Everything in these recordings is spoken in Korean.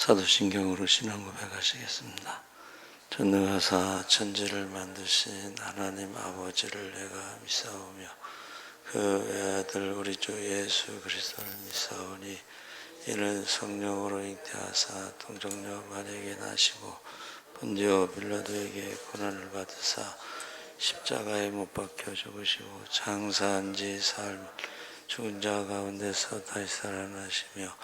사도신경으로 신앙 고백하시겠습니다. 전능하사 천지를 만드신 하나님 아버지를 내가 믿사오며 그 외아들 우리 주 예수 그리스도를 믿사오니 이는 성령으로 잉태하사 동정녀 마리아에게 나시고 본디오 빌라도에게 고난을 받으사 십자가에 못 박혀 죽으시고 장사한 지 사흘 죽은 자 가운데서 다시 살아나시며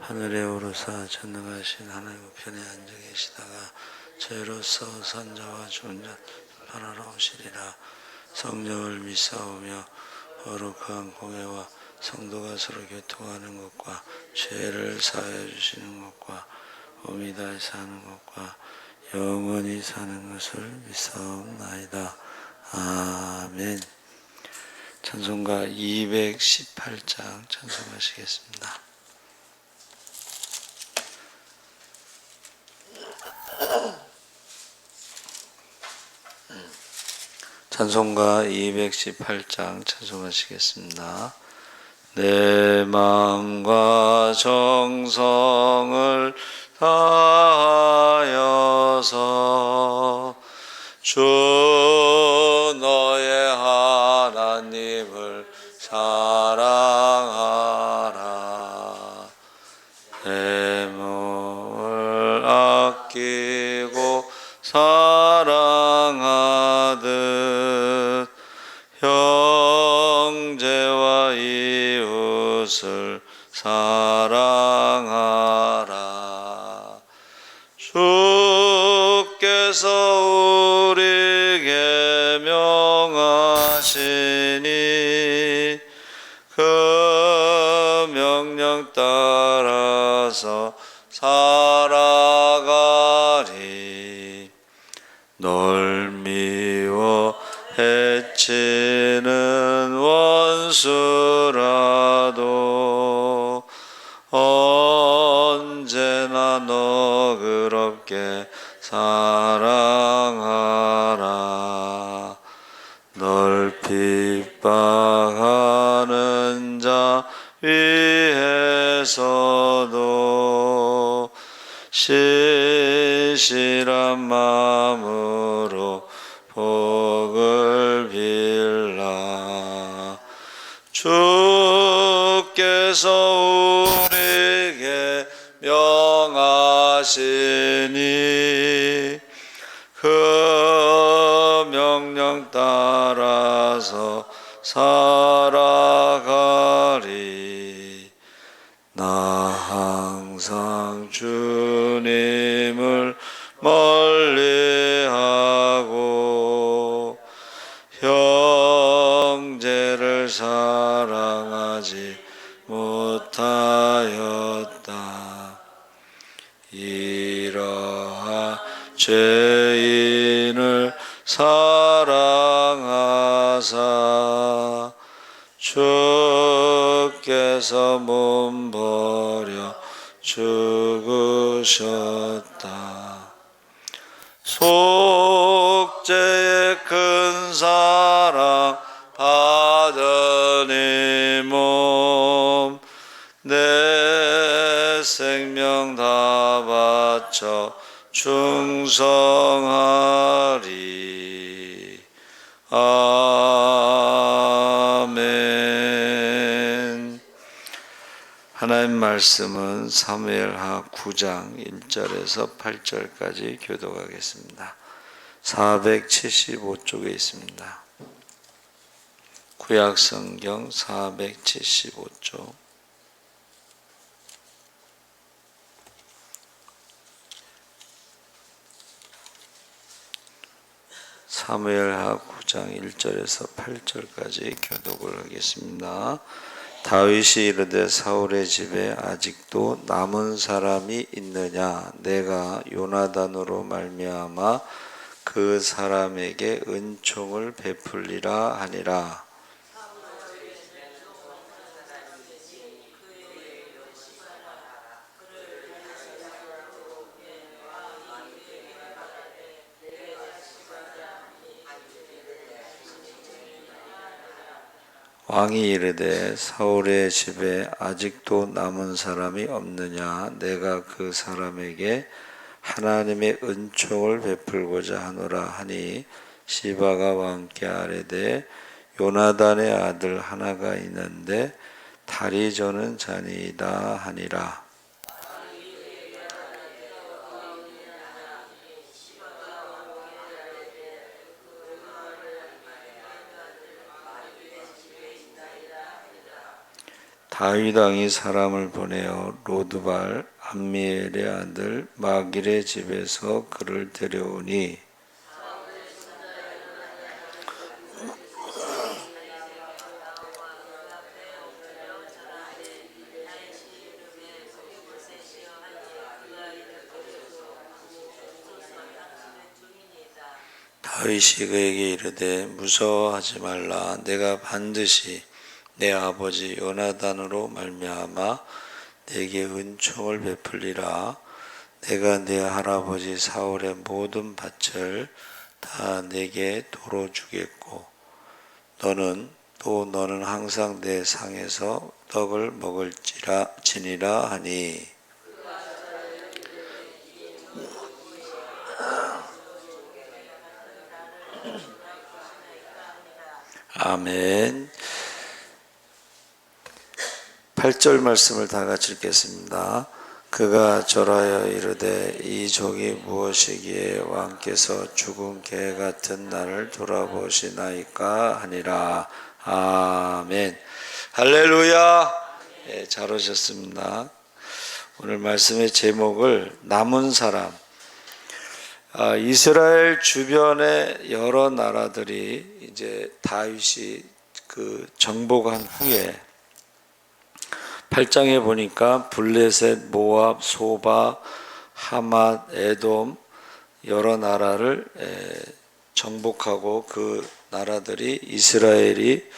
하늘에 오르사 전능하신 하나님 우편에 앉아 계시다가 저희로서 선자와 죽은 자 심판하러 오시리라. 성령을 믿사오며 거룩한 공회와 성도가 서로 교통하는 것과 죄를 사하여 주시는 것과 몸이 다시 사는 것과 영원히 사는 것을 믿사옵나이다. 아멘. 찬송가 218장 찬송하시겠습니다. 찬송가 218장 찬송하시겠습니다. 내 마음과 정성을 다하여서 주 너의 하나님을 사랑하라. 내 몸을 아끼고 사랑하듯 형제와 이웃을 사랑하라. 주께서 우리에게 명하시니 그 명령 따라서 살아가리. 널 미워 해치는 원수라도 언제나 너그럽게 사랑하라. 널 핍박하는 자 위해서도 신실한 마음으로 복을 빌라. 주께서 우리에게 명하시니 그 명령 따라서 살아가리. 나 항상 주님을 멀리하고 형제를 사랑하지 못하였다. 이러한 죄인을 사랑하사 주께서 몸버려 죽으셨다. 속죄의 큰 사랑 받은 이 몸 내 생명 다 바쳐 충성하리. 아멘. 하나님 말씀은 사무엘하 9장 1절에서 8절까지 교독하겠습니다. 475쪽에 있습니다. 구약성경 475쪽. 사무엘하 9장 1절에서 8절까지 교독을 하겠습니다. 다윗이 이르되 사울의 집에 아직도 남은 사람이 있느냐? 내가 요나단으로 말미암아 그 사람에게 은총을 베풀리라 하니라. 왕이 이르되 사울의 집에 아직도 남은 사람이 없느냐 내가 그 사람에게 하나님의 은총을 베풀고자 하노라 하니 시바가 왕께 아뢰되 요나단의 아들 하나가 있는데 다리 저는 자니이다 하니라. 다윗 왕이 사람을 보내어 로드발 암미엘의 아들 마길의 집에서 그를 데려오니 다윗이 그에게 이르되 무서워하지 말라. 내가 반드시 내 아버지 요나단으로 말미암아 내게 은총을 베풀리라. 내가 내 할아버지 사울의 모든 밭을 다 내게 도로 주겠고 너는 항상 내 상에서 떡을 먹을지니라 하니 아멘. 8절 말씀을 다 같이 읽겠습니다. 그가 절하여 이르되 이 족이 무엇이기에 왕께서 죽은 개 같은 나를 돌아보시나이까 하니라. 아멘. 할렐루야. 네, 잘 오셨습니다. 오늘 말씀의 제목을 남은 사람. 이스라엘 주변의 여러 나라들이 이제 다윗이 그 정복한 후에 8장에 보니까 블레셋, 모압, 소바, 하맛, 에돔 여러 나라를 정복하고 그 나라들이 이스라엘이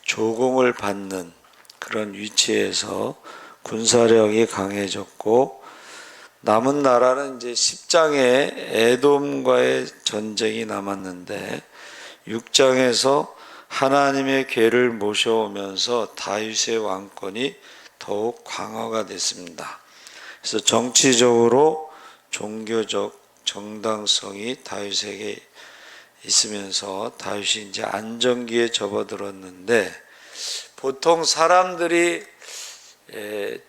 조공을 받는 그런 위치에서 군사력이 강해졌고 남은 나라는 이제 10장에 에돔과의 전쟁이 남았는데 6장에서 하나님의 궤를 모셔오면서 다윗의 왕권이 더욱 강화가 됐습니다. 그래서 정치적으로 종교적 정당성이 다윗에게 있으면서 다윗이 이제 안정기에 접어들었는데 보통 사람들이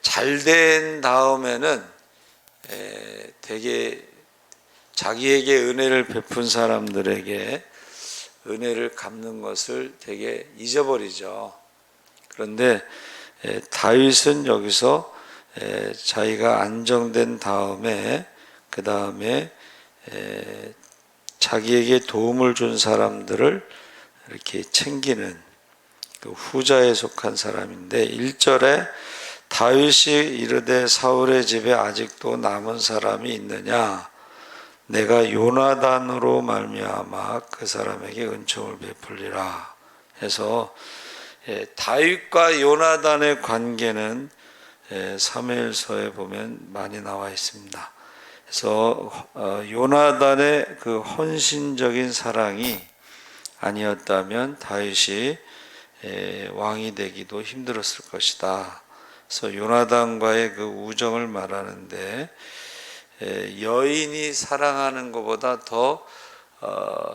잘된 다음에는 되게 자기에게 은혜를 베푼 사람들에게 은혜를 갚는 것을 되게 잊어버리죠. 그런데 다윗은 여기서 자기가 안정된 다음에 그 다음에 자기에게 도움을 준 사람들을 이렇게 챙기는 그 후자에 속한 사람인데 1절에 다윗이 이르되 사울의 집에 아직도 남은 사람이 있느냐 내가 요나단으로 말미암아 그 사람에게 은총을 베풀리라 해서 다윗과 요나단의 관계는 사무엘서에 보면 많이 나와 있습니다. 그래서 요나단의 그 헌신적인 사랑이 아니었다면 다윗이 왕이 되기도 힘들었을 것이다. 그래서 요나단과의 그 우정을 말하는데 여인이 사랑하는 것보다 더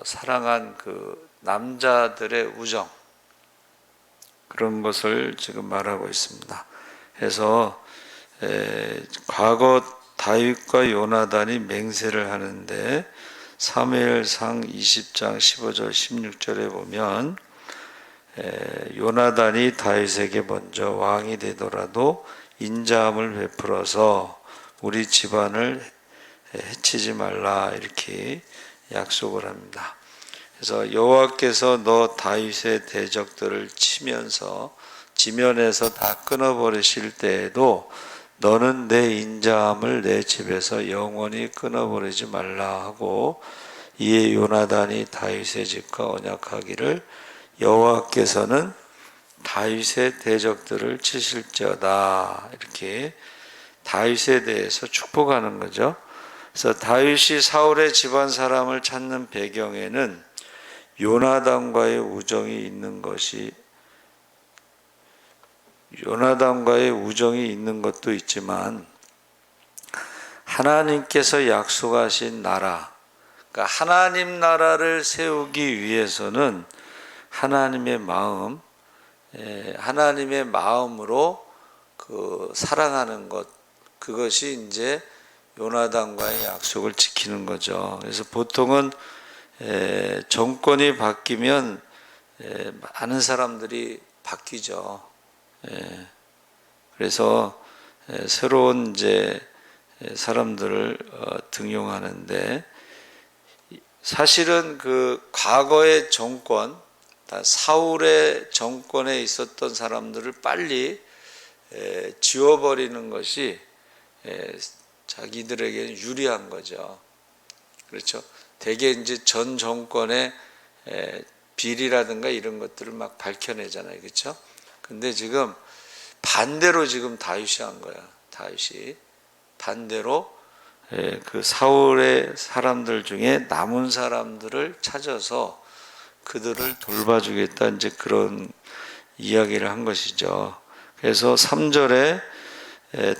사랑한 그 남자들의 우정 그런 것을 지금 말하고 있습니다. 그래서 과거 다윗과 요나단이 맹세를 하는데 사무엘상 20장 15절 16절에 보면 요나단이 다윗에게 먼저 왕이 되더라도 인자함을 베풀어서 우리 집안을 해치지 말라 이렇게 약속을 합니다. 그래서 여호와께서 너 다윗의 대적들을 치면서 지면에서 다 끊어버리실 때에도 너는 내 인자함을 내 집에서 영원히 끊어버리지 말라 하고 이에 요나단이 다윗의 집과 언약하기를 여호와께서는 다윗의 대적들을 치실지어다 이렇게 다윗에 대해서 축복하는 거죠. 그래서 다윗이 사울의 집안 사람을 찾는 배경에는 요나단과의 우정이 있는 것이 요나단과의 우정이 있는 것도 있지만 하나님께서 약속하신 나라, 그러니까 하나님 나라를 세우기 위해서는 하나님의 마음, 하나님의 마음으로 그 사랑하는 것, 그것이 이제 요나단과의 약속을 지키는 거죠. 그래서 보통은 정권이 바뀌면 많은 사람들이 바뀌죠. 그래서 새로운 이제 사람들을 등용하는데, 사실은 그 과거의 정권, 사울의 정권에 있었던 사람들을 빨리 지워버리는 것이 자기들에게 유리한 거죠. 그렇죠? 대개 이제 전 정권의 비리라든가 이런 것들을 막 밝혀내잖아요. 그렇죠? 근데 지금 반대로 지금 다윗이 한 거야. 다윗이 반대로 그 사울의 사람들 중에 남은 사람들을 찾아서 그들을 돌봐주겠다, 이제 그런 이야기를 한 것이죠. 그래서 3절에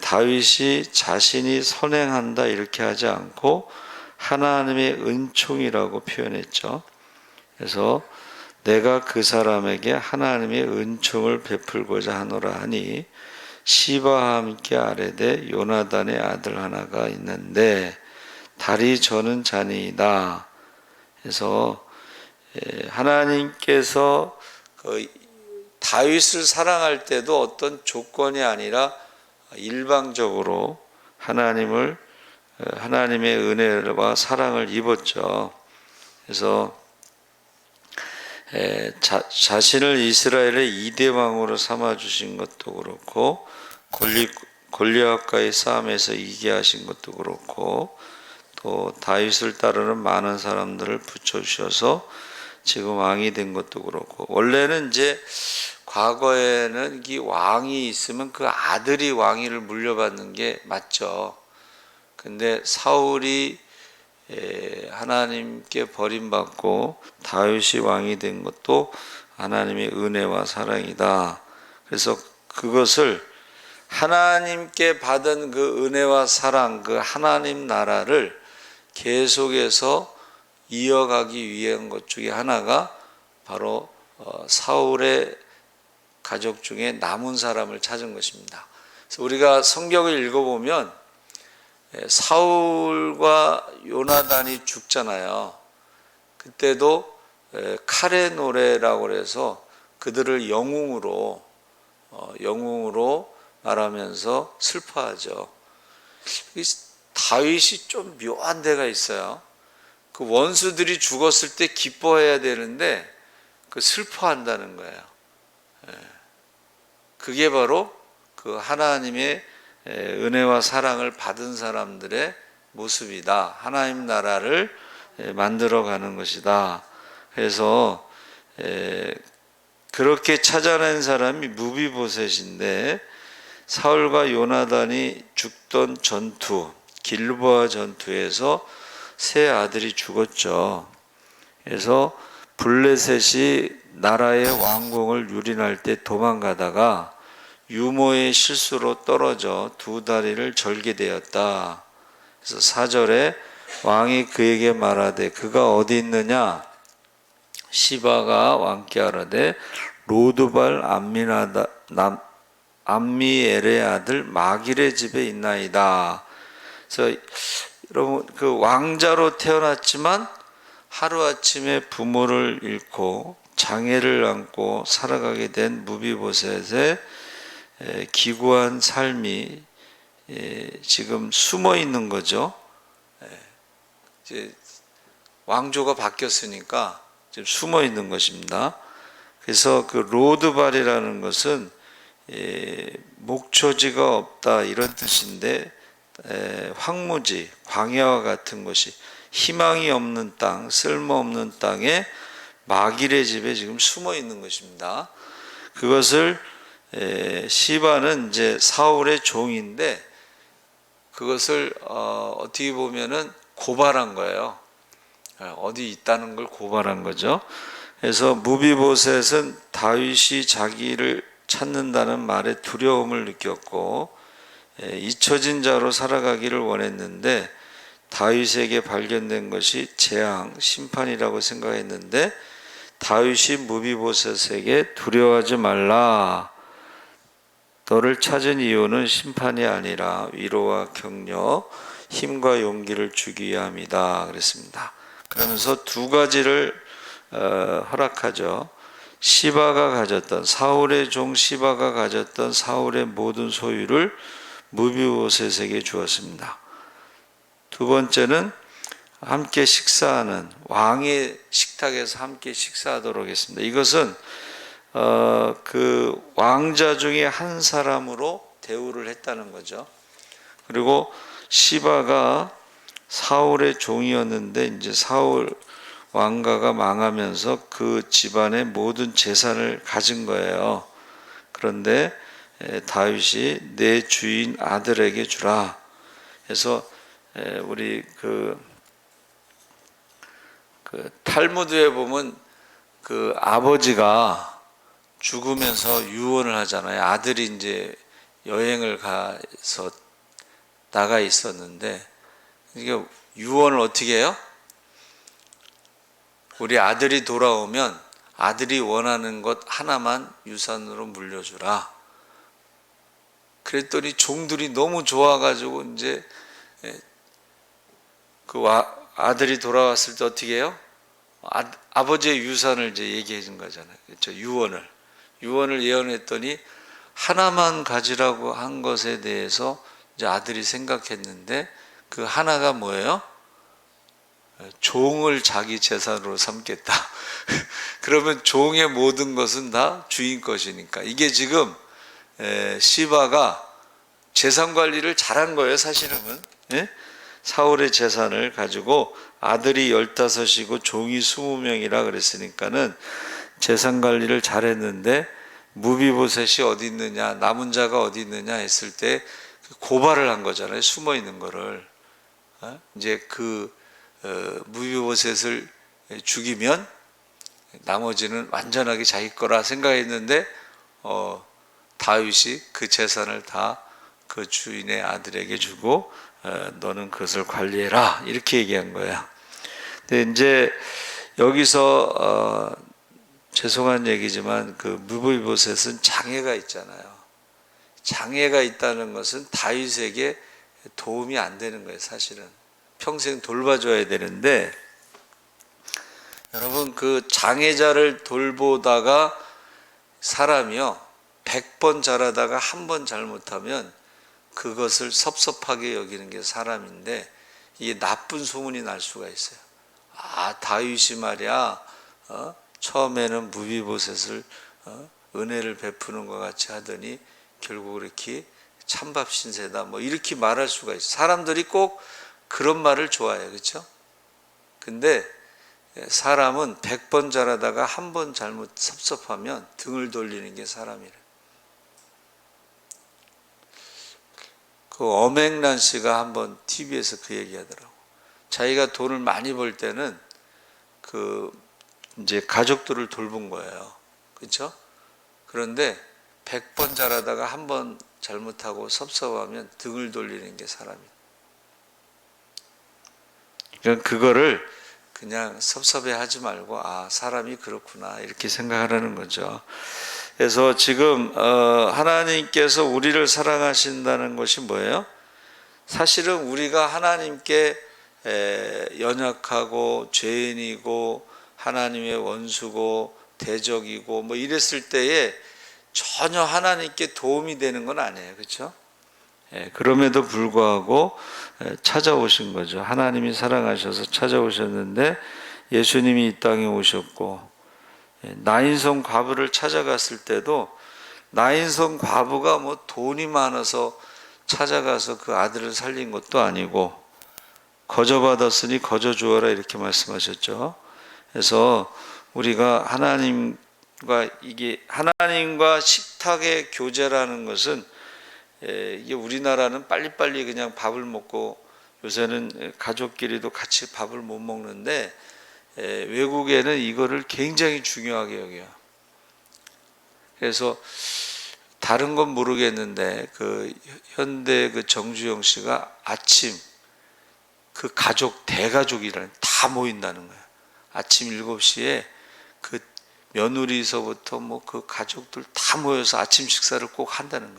다윗이 자신이 선행한다 이렇게 하지 않고 하나님의 은총이라고 표현했죠. 그래서 내가 그 사람에게 하나님의 은총을 베풀고자 하노라 하니 시바와 함께 아뢰되 요나단의 아들 하나가 있는데 다리 저는 자니이다. 그래서 하나님께서 다윗을 사랑할 때도 어떤 조건이 아니라 일방적으로 하나님의 은혜와 사랑을 입었죠. 그래서 자신을 이스라엘의 2대 왕으로 삼아주신 것도 그렇고 골리앗과의 싸움에서 이기게 하신 것도 그렇고 또 다윗을 따르는 많은 사람들을 붙여주셔서 지금 왕이 된 것도 그렇고, 원래는 이제 과거에는 이 왕이 있으면 그 아들이 왕위를 물려받는 게 맞죠. 근데 사울이 하나님께 버림받고 다윗이 왕이 된 것도 하나님의 은혜와 사랑이다. 그래서 그것을 하나님께 받은 그 은혜와 사랑, 그 하나님 나라를 계속해서 이어가기 위한 것 중에 하나가 바로 사울의 가족 중에 남은 사람을 찾은 것입니다. 그래서 우리가 성경을 읽어보면 사울과 요나단이 죽잖아요. 그때도 칼의 노래라고 해서 그들을 영웅으로 말하면서 슬퍼하죠. 다윗이 좀 묘한 데가 있어요. 그 원수들이 죽었을 때 기뻐해야 되는데 그 슬퍼한다는 거예요. 그게 바로 그 하나님의 은혜와 사랑을 받은 사람들의 모습이다. 하나님 나라를 만들어가는 것이다. 그래서 그렇게 찾아낸 사람이 무비보셋인데, 사울과 요나단이 죽던 전투, 길보아 전투에서 세 아들이 죽었죠. 그래서 블레셋이 나라의 왕궁을 유린할 때 도망가다가 유모의 실수로 떨어져 두 다리를 절게 되었다. 그래서 4절에 왕이 그에게 말하되 그가 어디 있느냐? 시바가 왕께 아뢰되 로드발 암미엘의 아들 마길의 집에 있나이다. 그래서 여러분, 그 왕자로 태어났지만 하루아침에 부모를 잃고 장애를 안고 살아가게 된 무비보셋의 기구한 삶이 지금 숨어 있는 거죠. 이제 왕조가 바뀌었으니까 지금 숨어 있는 것입니다. 그래서 그 로드발이라는 것은 목초지가 없다 이런 뜻인데, 황무지, 광야와 같은 곳이, 희망이 없는 땅, 쓸모없는 땅에 마길의 집에 지금 숨어 있는 것입니다. 그것을 시바는 이제 사울의 종인데 그것을 어떻게 보면은 고발한 거예요. 어디 있다는 걸 고발한 거죠. 그래서 무비보셋은 다윗이 자기를 찾는다는 말에 두려움을 느꼈고 잊혀진 자로 살아가기를 원했는데 다윗에게 발견된 것이 재앙, 심판이라고 생각했는데 다윗이 무비보셋에게 두려워하지 말라. 너를 찾은 이유는 심판이 아니라 위로와 격려, 힘과 용기를 주기 위함이다. 그랬습니다. 그러면서 두 가지를 허락하죠. 시바가 가졌던 사울의 종 시바가 가졌던 사울의 모든 소유를 무비보셋에게 주었습니다. 두 번째는 함께 식사하는 왕의 식탁에서 함께 식사하도록 했습니다. 이것은 그 왕자 중에 한 사람으로 대우를 했다는 거죠. 그리고 시바가 사울의 종이었는데 이제 사울 왕가가 망하면서 그 집안의 모든 재산을 가진 거예요. 그런데 다윗이 내 주인 아들에게 주라. 그래서 우리 그 탈무드에 보면 그 아버지가 죽으면서 유언을 하잖아요. 아들이 이제 여행을 가서 나가 있었는데 이게 유언을 어떻게 해요? 우리 아들이 돌아오면 아들이 원하는 것 하나만 유산으로 물려주라. 그랬더니 종들이 너무 좋아가지고 이제 그 아들이 돌아왔을 때 어떻게 해요? 아버지의 유산을 이제 얘기해 준 거잖아요. 그렇죠? 유언을 예언했더니 하나만 가지라고 한 것에 대해서 이제 아들이 생각했는데 그 하나가 뭐예요? 종을 자기 재산으로 삼겠다. 그러면 종의 모든 것은 다 주인 것이니까. 이게 지금 시바가 재산 관리를 잘한 거예요, 사실은. 예? 사울의 재산을 가지고 아들이 15이고 종이 20명이라 그랬으니까는 재산 관리를 잘했는데 무비보셋이 어디 있느냐, 남은 자가 어디 있느냐 했을 때 고발을 한 거잖아요. 숨어 있는 거를. 이제 그 무비보셋을 죽이면 나머지는 완전하게 자기 거라 생각했는데 다윗이 그 재산을 다 그 주인의 아들에게 주고 너는 그것을 관리해라 이렇게 얘기한 거야. 근데 이제 여기서 죄송한 얘기지만 그 무비보셋은 장애가 있잖아요. 장애가 있다는 것은 다윗에게 도움이 안 되는 거예요, 사실은. 평생 돌봐줘야 되는데 여러분 그 장애자를 돌보다가 사람이요 100번 잘하다가 한 번 잘못하면 그것을 섭섭하게 여기는 게 사람인데 이게 나쁜 소문이 날 수가 있어요. 아 다윗이 말이야 처음에는 무비보셋을 은혜를 베푸는 것 같이 하더니 결국 이렇게 찬밥 신세다 뭐 이렇게 말할 수가 있어요. 사람들이 꼭 그런 말을 좋아해요. 그렇죠? 근데 사람은 100번 잘하다가 한 번 잘못 섭섭하면 등을 돌리는 게 사람이래. 그 엄앵란 씨가 한번 TV에서 그 얘기 하더라고. 자기가 돈을 많이 벌 때는 그 이제 가족들을 돌본 거예요. 그렇죠? 그런데 100번 잘하다가 한 번 잘못하고 섭섭하면 등을 돌리는 게 사람이에요. 그러니까 그거를 그냥 섭섭해 하지 말고 아 사람이 그렇구나 이렇게 생각하라는 거죠. 그래서 지금 하나님께서 우리를 사랑하신다는 것이 뭐예요? 사실은 우리가 하나님께 연약하고 죄인이고 하나님의 원수고 대적이고 뭐 이랬을 때에 전혀 하나님께 도움이 되는 건 아니에요. 그렇죠? 그럼에도 불구하고 찾아오신 거죠. 하나님이 사랑하셔서 찾아오셨는데 예수님이 이 땅에 오셨고 나인성 과부를 찾아갔을 때도 나인성 과부가 뭐 돈이 많아서 찾아가서 그 아들을 살린 것도 아니고 거저받았으니 거저 주어라 이렇게 말씀하셨죠. 그래서 우리가 하나님과 식탁의 교제라는 것은 이게 우리나라는 빨리빨리 그냥 밥을 먹고 요새는 가족끼리도 같이 밥을 못 먹는데 외국에는 이거를 굉장히 중요하게 여겨요. 그래서 다른 건 모르겠는데 그 현대 그 정주영 씨가 아침 그 가족 대가족이라는 다 모인다는 거예요. 아침 7시에 그 며느리서부터 뭐 그 가족들 다 모여서 아침 식사를 꼭 한다는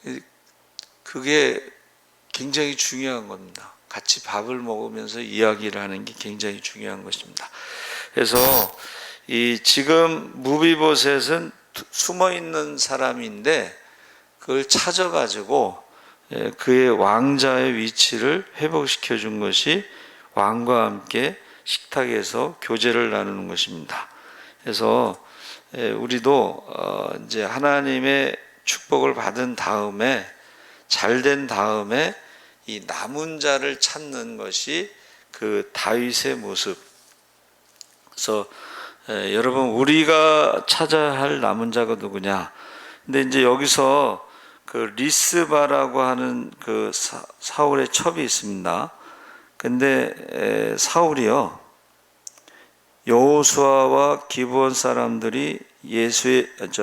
거예요. 그게 굉장히 중요한 겁니다. 같이 밥을 먹으면서 이야기를 하는 게 굉장히 중요한 것입니다. 그래서 이 지금 무비보셋은 숨어 있는 사람인데 그걸 찾아가지고 그의 왕자의 위치를 회복시켜 준 것이 왕과 함께 식탁에서 교제를 나누는 것입니다. 그래서 우리도 이제 하나님의 축복을 받은 다음에 잘된 다음에 이 남은 자를 찾는 것이 그 다윗의 모습. 그래서 여러분 우리가 찾아야 할 남은 자가 누구냐? 근데 이제 여기서 그 리스바라고 하는 그 사울의 첩이 있습니다. 근데 사울이요 여호수아와 기브온 사람들이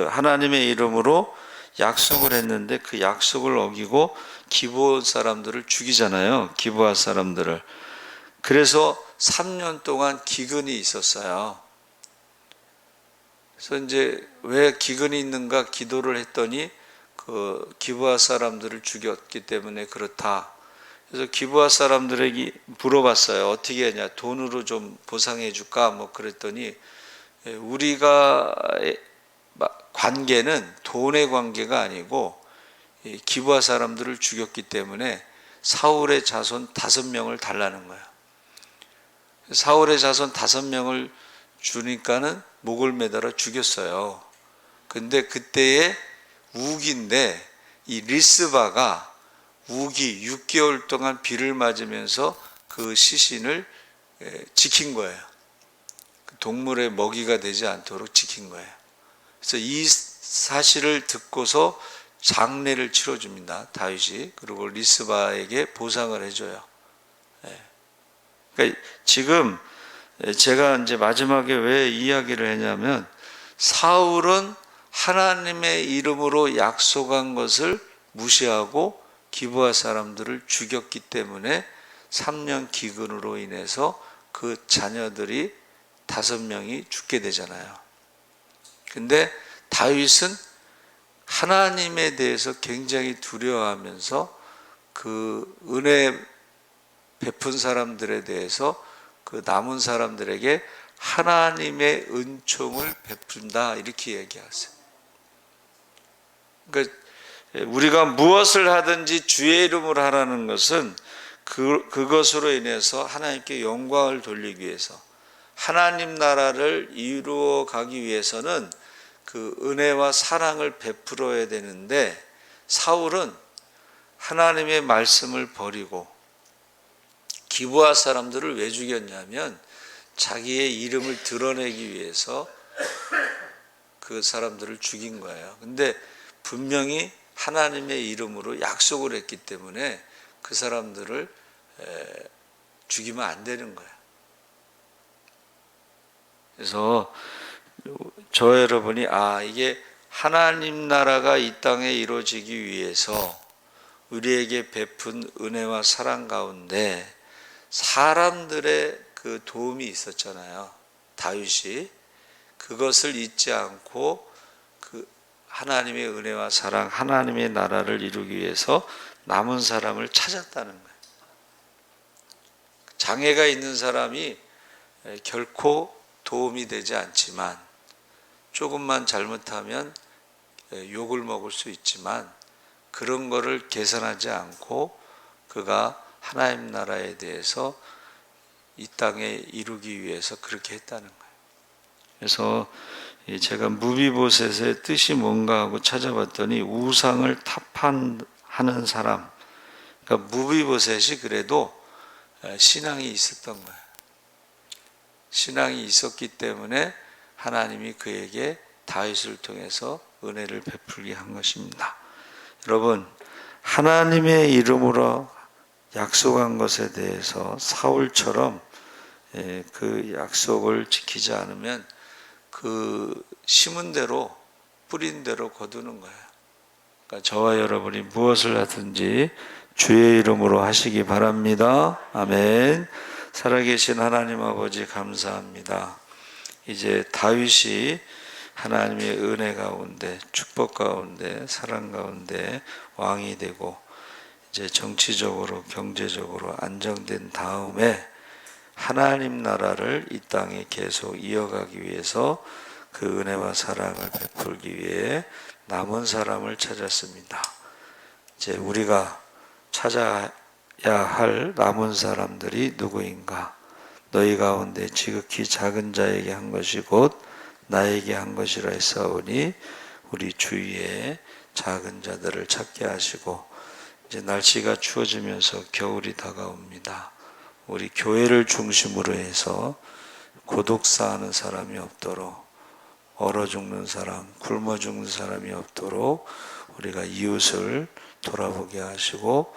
하나님의 이름으로 약속을 했는데 그 약속을 어기고 기브온 사람들을 죽이잖아요. 기브아 사람들을. 그래서 3년 동안 기근이 있었어요. 그래서 이제 왜 기근이 있는가 기도를 했더니 그 기브아 사람들을 죽였기 때문에 그렇다. 그래서 기브아 사람들에게 물어봤어요. 어떻게 하냐? 돈으로 좀 보상해 줄까? 뭐 그랬더니 우리가 관계는 돈의 관계가 아니고 기브아 사람들을 죽였기 때문에 사울의 자손 5명을 달라는 거예요. 사울의 자손 5명을 주니까는 목을 매달아 죽였어요. 근데 그때의 우기인데 이 리스바가 우기 6개월 동안 비를 맞으면서 그 시신을 지킨 거예요. 동물의 먹이가 되지 않도록 지킨 거예요. 그래서 이 사실을 듣고서 장례를 치러줍니다. 다윗이. 그리고 리스바에게 보상을 해줘요. 그러니까 지금 제가 이제 마지막에 왜 이야기를 했냐면 사울은 하나님의 이름으로 약속한 것을 무시하고 기브아 사람들을 죽였기 때문에 3년 기근으로 인해서 그 자녀들이 5명이 죽게 되잖아요. 근데 다윗은 하나님에 대해서 굉장히 두려워하면서 그 은혜 베푼 사람들에 대해서 그 남은 사람들에게 하나님의 은총을 베푼다 이렇게 얘기하세요. 그러니까 우리가 무엇을 하든지 주의 이름으로 하라는 것은 그것으로 인해서 하나님께 영광을 돌리기 위해서 하나님 나라를 이루어 가기 위해서는 그 은혜와 사랑을 베풀어야 되는데 사울은 하나님의 말씀을 버리고 기브아 사람들을 왜 죽였냐면 자기의 이름을 드러내기 위해서 그 사람들을 죽인 거예요. 근데 분명히 하나님의 이름으로 약속을 했기 때문에 그 사람들을 죽이면 안 되는 거예요. 그래서 저 여러분이 이게 하나님 나라가 이 땅에 이루어지기 위해서 우리에게 베푼 은혜와 사랑 가운데 사람들의 그 도움이 있었잖아요. 다윗이 그것을 잊지 않고 그 하나님의 은혜와 사랑, 하나님의 나라를 이루기 위해서 남은 사람을 찾았다는 거예요. 장애가 있는 사람이 결코 도움이 되지 않지만 조금만 잘못하면 욕을 먹을 수 있지만 그런 거를 계산하지 않고 그가 하나님 나라에 대해서 이 땅에 이루기 위해서 그렇게 했다는 거예요. 그래서 제가 무비보셋의 뜻이 뭔가 하고 찾아봤더니 우상을 타판하는 사람. 그러니까 무비보셋이 그래도 신앙이 있었던 거예요. 신앙이 있었기 때문에 하나님이 그에게 다윗을 통해서 은혜를 베풀게 한 것입니다. 여러분, 하나님의 이름으로 약속한 것에 대해서 사울처럼 그 약속을 지키지 않으면 그 심은 대로 뿌린 대로 거두는 거예요. 그러니까 저와 여러분이 무엇을 하든지 주의 이름으로 하시기 바랍니다. 아멘. 살아계신 하나님 아버지 감사합니다. 이제 다윗이 하나님의 은혜 가운데, 축복 가운데, 사랑 가운데 왕이 되고 이제 정치적으로 경제적으로 안정된 다음에 하나님 나라를 이 땅에 계속 이어가기 위해서 그 은혜와 사랑을 베풀기 위해 남은 사람을 찾았습니다. 이제 우리가 찾아야 할 남은 사람들이 누구인가? 너희 가운데 지극히 작은 자에게 한 것이 곧 나에게 한 것이라 했사오니 우리 주위에 작은 자들을 찾게 하시고 이제 날씨가 추워지면서 겨울이 다가옵니다. 우리 교회를 중심으로 해서 고독사하는 사람이 없도록 얼어 죽는 사람, 굶어 죽는 사람이 없도록 우리가 이웃을 돌아보게 하시고